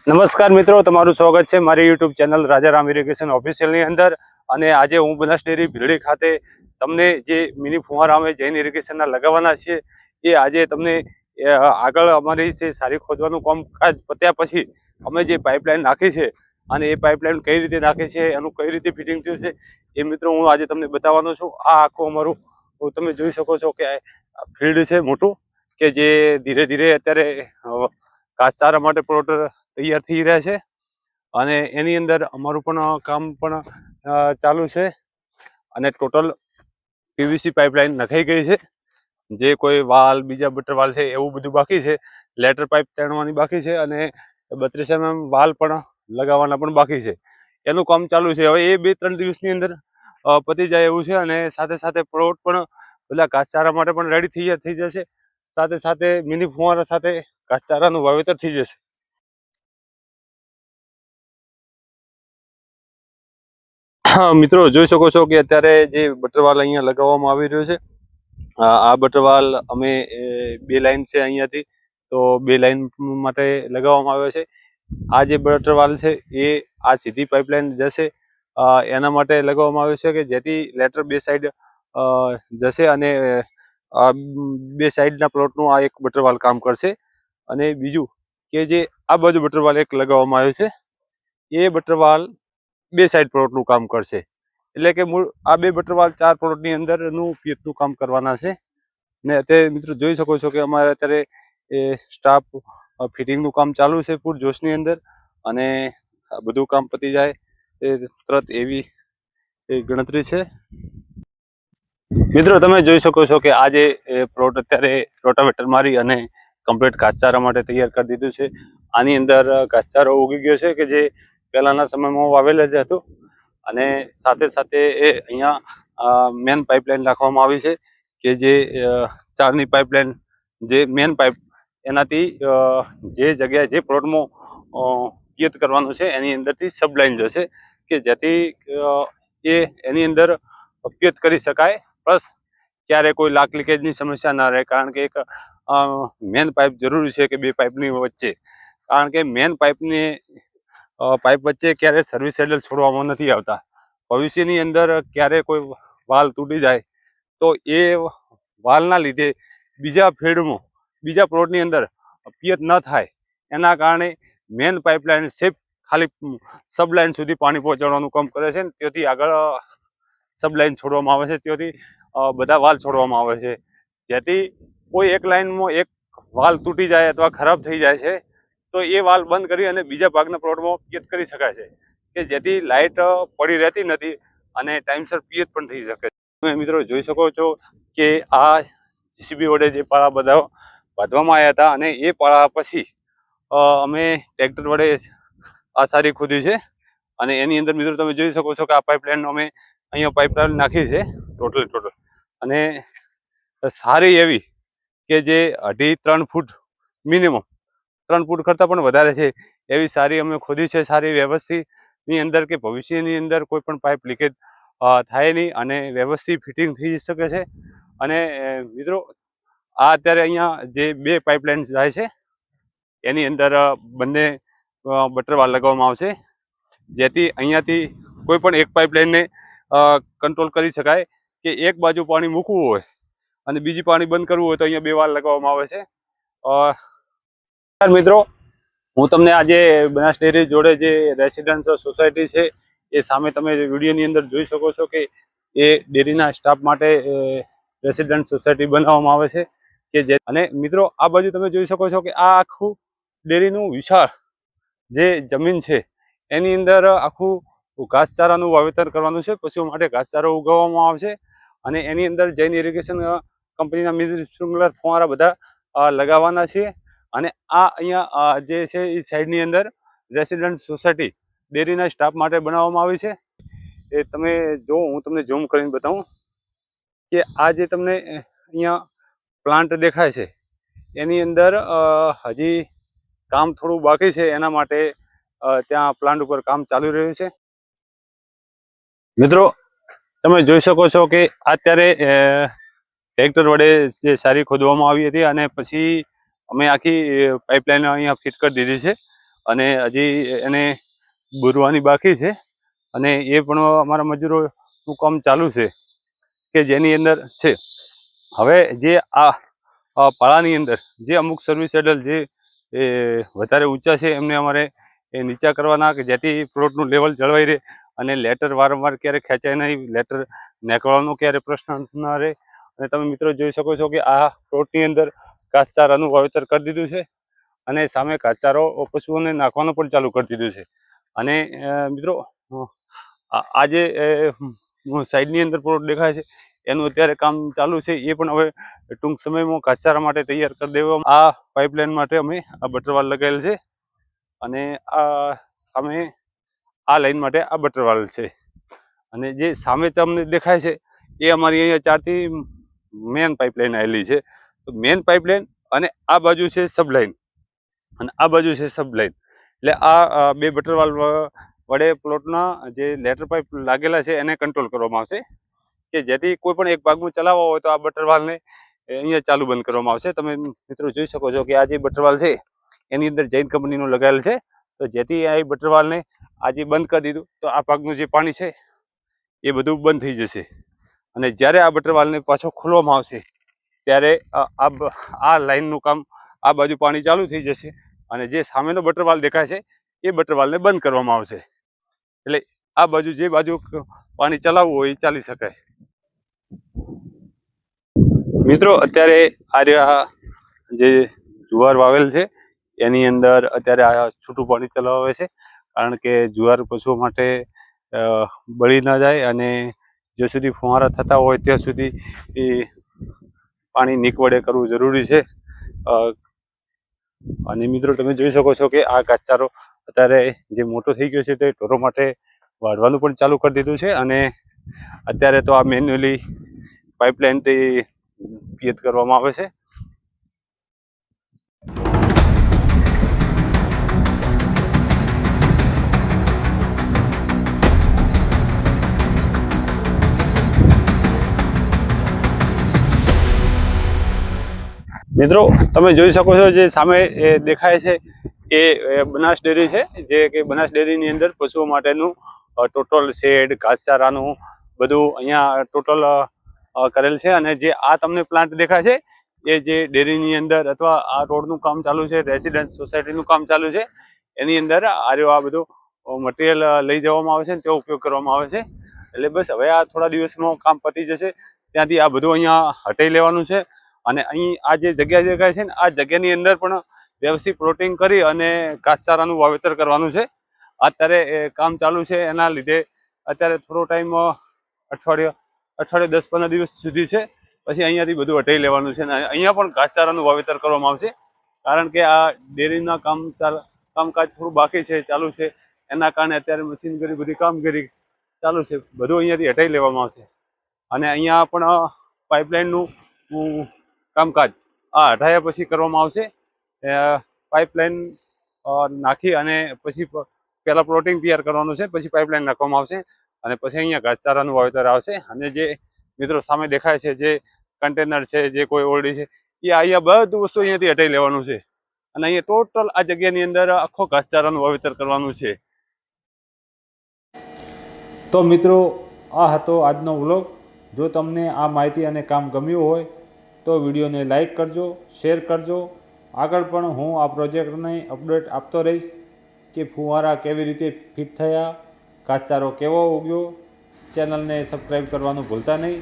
નમસ્કાર મિત્રો, તમારું સ્વાગત છે મારી યુટ્યુબ ચેનલ રાજારામ ઇરિગેશન ઓફિશિયલની અંદર। અને આજે હું બનાસ ડેરી ભીલડી ખાતે તમને જે મિની ફુવારા અમે જૈન ઇરિગેશનના લગાવવાના છીએ એ આજે તમને આગળ અમારી જે સારી ખોદવાનું કામકાજ પત્યા પછી અમે જે પાઇપલાઇન નાખી છે અને એ પાઇપલાઇન કઈ રીતે નાખી છે, એનું કઈ રીતે ફિટિંગ થયું છે એ મિત્રો હું આજે તમને બતાવવાનો છું। આ આખું અમારું તમે જોઈ શકો છો કે ફિલ્ડ છે મોટું, કે જે ધીરે ધીરે અત્યારે ઘાસચારા માટે પ્લોટ તૈયાર થઈ રહ્યા છે અને એની અંદર અમારું પણ કામ પણ ચાલુ છે। અને ટોટલ પીવીસી પાઇપલાઇન નખાઈ ગઈ છે। જે કોઈ વાલ બીજા બટર વાલ છે એવું બધું બાકી છે, લેટર પાઇપ ચણવાની બાકી છે અને 32 mm વાલ પણ લગાવવાના પણ બાકી છે। એનું કામ ચાલુ છે। હવે એ 2-3 દિવસની અંદર પતી જાય એવું છે અને સાથે સાથે પ્લોટ પણ બધા ઘાસચારા માટે પણ રેડી થઈ જશે। સાથે સાથે મિની ફુવારા સાથે ઘાસચારાનું વાવેતર થઈ જશે। મિત્રો જોઈ શકો છો કે અત્યારે જે બટરવાલ અહીંયા લગાવવામાં આવી રહ્યો છે, આ બટરવાલ અમે 2 લાઈન છે અહીંયાથી, તો 2 લાઈન માટે લગાવવામાં આવ્યો છે। આ જે બટરવાલ છે એ આ સીધી પાઇપલાઇન જશે એના માટે લગાવવામાં આવ્યો છે, કે જેથી લેટર 2 સાઈડ જશે અને 2 સાઈડના પ્લોટનું આ એક બટરવાલ કામ કરશે। અને બીજું કે જે આ બાજુ બટરવાલ એક લગાવવામાં આવ્યો છે એ બટરવાલ 2 સાઈડ પ્લોટનું કામ કરશે। એટલે કે મૂળ આ 2 બટરવાલ 4 પ્લોટની અંદરનું પિયતનું કામ કરવાના છે। ને અત્યારે મિત્રો જોઈ શકો છો કે અમારે અત્યારે સ્ટાફ ફિટિંગનું કામ ચાલુ છે પૂર જોશની અંદર, અને બધું કામ પતી જાય એ તરત એવી ગણતરી છે। મિત્રો તમે જોઈ શકો છો કે આ જે પ્લોટ અત્યારે રોટાવેટર મારી અને કમ્પ્લીટ ઘાસચારા માટે તૈયાર કરી દીધું છે। આની અંદર ઘાસચારો ઉગી ગયો છે, કે જે પહેલાના સમયમાં વાવેલ જ હતું। અને સાથે સાથે એ અહીંયા મેન પાઇપલાઇન રાખવામાં આવી છે, કે જે 4ની પાઇપલાઇન જે મેન પાઇપ એનાથી જે જગ્યાએ જે પ્લોટમાં પિયત કરવાનું છે એની અંદરથી સબલાઇન જશે, કે જેથી એની અંદર પિયત કરી શકાય, પ્લસ ક્યારે કોઈ લાક લીકેજની સમસ્યા ના રહે। કારણ કે એક મેન પાઇપ જરૂરી છે કે 2 પાઇપની વચ્ચે, કારણ કે મેન પાઇપ વચ્ચે ક્યારે સર્વિસ હેડલ છોડવામાં નથી આવતા। ભવિષ્યની અંદર ક્યારે કોઈ વાલ તૂટી જાય તો એ વાલના લીધે બીજા ફિલ્ડમાં બીજા પ્લોટની અંદર પિયત ન થાય, એના કારણે મેન પાઇપલાઇન સિર્ફ ખાલી સબલાઇન સુધી પાણી પહોંચાડવાનું કામ કરે છે। ત્યાંથી આગળ સબલાઇન છોડવામાં આવે છે, ત્યાંથી બધા વાલ છોડવામાં આવે છે, જેથી કોઈ એક લાઇનમાં એક વાલ તૂટી જાય અથવા ખરાબ થઈ જાય છે તો એ વાલ બંધ કરી અને બીજા ભાગના પ્લોટમાં પિયત કરી શકાય છે, કે જેથી લાઇટ પડી રહેતી નથી અને ટાઈમસર પિયત પણ થઈ શકે। તમે મિત્રો જોઈ શકો છો કે આ જીસીબી વડે જે પાળા બધા બાંધવામાં આવ્યા હતા અને એ પાળા પછી અમે ટ્રેક્ટર વડે આ સારી ખોદી છે। અને એની અંદર મિત્રો તમે જોઈ શકો છો કે આ પાઇપલાઇન અમે અહીંયા પાઇપલાઇન નાખી છે ટોટલ, અને સારી એવી કે જે 2.5-3 ફૂટ મિનિમમ 3 ફૂટ કરતાં પણ વધારે છે એવી સારી અમે ખોદી છે, સારી વ્યવસ્થિતની અંદર, કે ભવિષ્યની અંદર કોઈ પણ પાઇપ લીકેજ થાય નહીં અને વ્યવસ્થિત ફિટિંગ થઈ શકે છે। અને મિત્રો આ અત્યારે અહીંયા જે 2 પાઇપલાઇન જાય છે એની અંદર બંને બટરવાલ લગાવવામાં આવશે, જેથી અહીંયાથી કોઈ પણ એક પાઇપલાઇનને કંટ્રોલ કરી શકાય, કે એક બાજુ પાણી મૂકવું હોય અને બીજી પાણી બંધ કરવું હોય તો અહીંયા 2 વાલ લગાવવામાં આવે છે। મિત્રો હું તમને આજે બનાસ ડેરી જોડે જે રેસિડેન્શિયલ સોસાયટી છે એ સામે તમે વિડીયોની અંદર જોઈ શકો છો કે એ ડેરીના સ્ટાફ માટે રેસિડેન્ટ સોસાયટી બનાવવામાં આવે છે, કે જે અને મિત્રો આ બાજુ તમે જોઈ શકો છો કે આ આખું ડેરીનું વિશાળ જે જમીન છે એની અંદર આખું ઘાસચારાનું વાવેતર કરવાનું છે, પશુઓ માટે ઘાસચારો ઉગાવવામાં આવશે અને એની અંદર જૈન ઇરિગેશન કંપનીના મિની સ્પ્રિંકલર ફુવારા બધા લગાવવાના છે। અને આ અહીંયા જે છે એ સાઈડની અંદર રેસિડેન્ટ સોસાયટી ડેરીના સ્ટાફ માટે બનાવવામાં આવી છે। એ તમે જો હું તમને ઝૂમ કરીને બતાવું કે આ જે તમને અહીંયા પ્લાન્ટ દેખાય છે એની અંદર હજી કામ થોડું બાકી છે, એના માટે ત્યાં પ્લાન્ટ ઉપર કામ ચાલી રહ્યું છે। મિત્રો તમે જોઈ શકો છો કે અત્યારે ટ્રેક્ટર વડે જે સારી ખોદવામાં આવી હતી અને પછી અમે આખી પાઇપલાઇન અહીંયા ફિટ કરી દીધી છે અને હજી એને બુરવાની બાકી છે અને એ પણ અમારા મજૂરોનું કામ ચાલુ છે કે જેની અંદર છે. હવે જે આ પાળાની અંદર જે અમુક સર્વિસ સેડલ જે વધારે ઊંચા છે એમને અમારે એ નીચા કરવાના કે જેથી પ્લોટનું લેવલ જળવાઈ રહે અને લેટર વારંવાર ક્યારે ખેંચાય નહીં, લેટર નીકળવાનો ક્યારે પ્રશ્ન ન રહે. અને તમે મિત્રો જોઈ શકો છો કે આ પ્લોટની અંદર ઘાસચારાનું વાવેતર કરી દીધું છે અને સામે ઘાસચારો પશુઓને નાખવાનું પણ ચાલુ કરી દીધું છે. અને મિત્રો આ જે સાઈડની અંદર પ્લોટ દેખાય છે એનું અત્યારે કામ ચાલુ છે. એ પણ હવે ટૂંક સમયમાં ઘાસચારા માટે તૈયાર કરી દેવામાં. આ પાઇપલાઇન માટે અમે આ બટરવાલ લગાવેલ છે અને આ સામે આ લાઈન માટે આ બટરવાલ છે. અને જે સામે તમને દેખાય છે એ અમારી અહીંયા 4થી મેન પાઇપલાઇન આવેલી છે. તો મેન પાઇપલાઇન અને આ બાજુ છે સબલાઇન અને આ બાજુ છે સબલાઇન. એટલે આ બે બટરવાલ વડે પ્લોટના જે લેટર પાઇપ લાગેલા છે એને કંટ્રોલ કરવામાં આવશે કે જેથી કોઈ પણ એક ભાગમાં ચલાવવા હોય તો આ બટરવાલને અહીંયા ચાલુ બંધ કરવામાં આવશે. તમે મિત્રો જોઈ શકો છો કે આ જે બટરવાલ છે એની અંદર જૈન કંપનીનું લગાવેલ છે. તો જેથી આ બટરવાલને આજે બંધ કરી દીધું તો આ ભાગનું જે પાણી છે એ બધું બંધ થઈ જશે. અને જ્યારે આ બટરવાલને પાછો ખોલવામાં આવશે ત્યારે આ લાઈનનું કામ આ બાજુ પાણી ચાલુ થઈ જશે અને જે સામેનો બટરવાલ દેખાય છે એ બટરવાલને બંધ કરવામાં આવશે. એટલે આ બાજુ જે બાજુ પાણી ચલાવવું હોય એ ચાલી શકાય. મિત્રો અત્યારે આ જે જુવાર વાવેલ છે એની અંદર અત્યારે આ છૂટું પાણી ચલાવે છે કારણ કે જુવાર પશુઓ માટે બળી ના જાય અને જ્યાં સુધી ફુવારા થતા હોય ત્યાં સુધી એ પાણી નીકવડે કરવું જરૂરી છે. અને મિત્રો તમે જોઈ શકો છો કે આ ઘાસચારો અત્યારે જે મોટો થઈ ગયો છે તે ઢોરો માટે વાઢવાનું પણ ચાલુ કરી દીધું છે. અને અત્યારે તો આ મેન્યુઅલી પાઇપલાઇનથી પિયત કરવામાં આવે છે. મિત્રો તમે જોઈ શકો છો જે સામે દેખાય છે એ બનાસ ડેરી છે, જે કે બનાસ ડેરીની અંદર પશુઓ માટેનું ટોટલ શેડ ઘાસચારાનું બધું અહીંયા ટોટલ કરેલ છે. અને જે આ તમને પ્લાન્ટ દેખાય છે એ જે ડેરીની અંદર અથવા આ રોડનું કામ ચાલુ છે, રેસિડેન્સ સોસાયટીનું કામ ચાલુ છે, એની અંદર આ બધું મટીરિયલ લઈ જવામાં આવે છે અને તેનો ઉપયોગ કરવામાં આવે છે. એટલે બસ હવે આ થોડા દિવસમાં કામ પતી જશે, ત્યાંથી આ બધું અહીંયા હટાવી લેવાનું છે. અને અહીં આ જે જગ્યા દેખાય છે ને આ જગ્યાની અંદર પણ વ્યવસ્થિત પ્લોટિંગ કરી અને ઘાસચારાનું વાવેતર કરવાનું છે. અત્યારે કામ ચાલુ છે એના લીધે અત્યારે થોડો ટાઈમ અઠવાડિયે 10-15 દિવસ સુધી છે, પછી અહીંયાથી બધું હટાવી લેવાનું છે. અને અહીંયા પણ ઘાસચારાનું વાવેતર કરવામાં આવશે કારણ કે આ ડેરીના કામકાજ થોડું બાકી છે, ચાલુ છે, એના કારણે અત્યારે મશીનરી બધી કામગીરી ચાલુ છે, બધું અહીંયાથી હટાવી લેવામાં આવશે. અને અહીંયા પણ પાઇપલાઇનનું કામકાજ આ હટાયા પછી કરવામાં આવશે. પાઇપલાઇન નાખી અને પછી પહેલાં પ્લોટિંગ તૈયાર કરવાનું છે, પછી પાઇપલાઇન નાખવામાં આવશે અને પછી અહીંયા ઘાસચારાનું વાવેતર આવશે. અને જે મિત્રો સામે દેખાય છે જે કન્ટેનર છે, જે કોઈ ઓરડી છે, એ અહીંયા બધું વસ્તુ અહીંયાથી હટાવી લેવાનું છે અને અહીંયા ટોટલ આ જગ્યાની અંદર આખો ઘાસચારાનું વાવેતર કરવાનું છે. તો મિત્રો આ હતો આજનો વ્લોગ. જો તમને આ માહિતી અને કામ ગમ્યું હોય તો વિડીયોને લાઈક કરજો, શેર કરજો. આગળ પણ હું આ પ્રોજેક્ટને અપડેટ આપતો રહીશ કે ફુવારા કેવી રીતે ફિટ થયા, ઘાસચારો કેવો ઉગ્યો. ચેનલને સબસ્ક્રાઈબ કરવાનું ભૂલતા નહીં.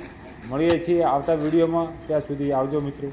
મળીએ છીએ આવતા વિડીયોમાં, ત્યાં સુધી આવજો મિત્રો.